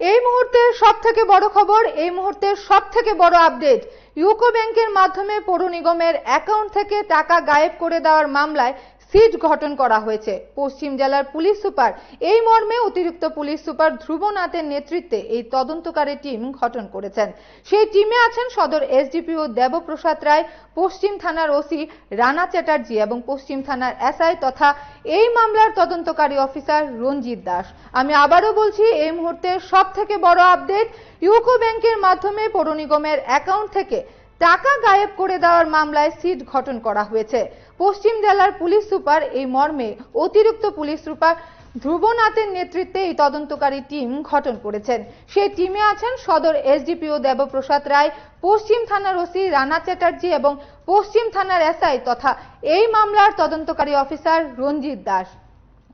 এই মুহূর্তের সবথেকে বড় খবর, এই মুহূর্তের সবথেকে বড় আপডেট। ইউকো ব্যাংকের মাধ্যমে পৌর নিগমের অ্যাকাউন্ট থেকে টাকা গায়েব করে দেওয়ার মামলায় সিট গঠন করা হয়েছে। পশ্চিম জেলার পুলিশ সুপার এই মর্মে অতিরিক্ত পুলিশ সুপার ধ্রুব নাথের নেতৃত্বে এই তদন্তকারী টিম গঠন করেছেন। সেই টিমে আছেন সদর এসডিপিও দেবপ্রসাদ রায়, পশ্চিম থানার ওসি রানা চ্যাটার্জি এবং পশ্চিম থানার এসআই তথা এই মামলার তদন্তকারী অফিসার রঞ্জিত দাস। আমি আবারও বলছি, এই মুহূর্তে সবথেকে বড় আপডেট, ইউকো ব্যাংকের মাধ্যমে পৌর নিগমের অ্যাকাউন্ট থেকে টাকা গায়েব করে দেওয়ার মামলায় সিট গঠন করা হয়েছে। পশ্চিম জেলার পুলিশ সুপার এই মর্মে অতিরিক্ত পুলিশ সুপার ধ্রুব নাথের নেতৃত্বে এই তদন্তকারী টিম গঠন করেছেন। সেই টিমে আছেন সদর এসডিপিও দেবপ্রসাদ রায়, পশ্চিম থানার ওসি রানা চ্যাটার্জি এবং পশ্চিম থানার এসআই তথা এই মামলার তদন্তকারী অফিসার রঞ্জিত দাস।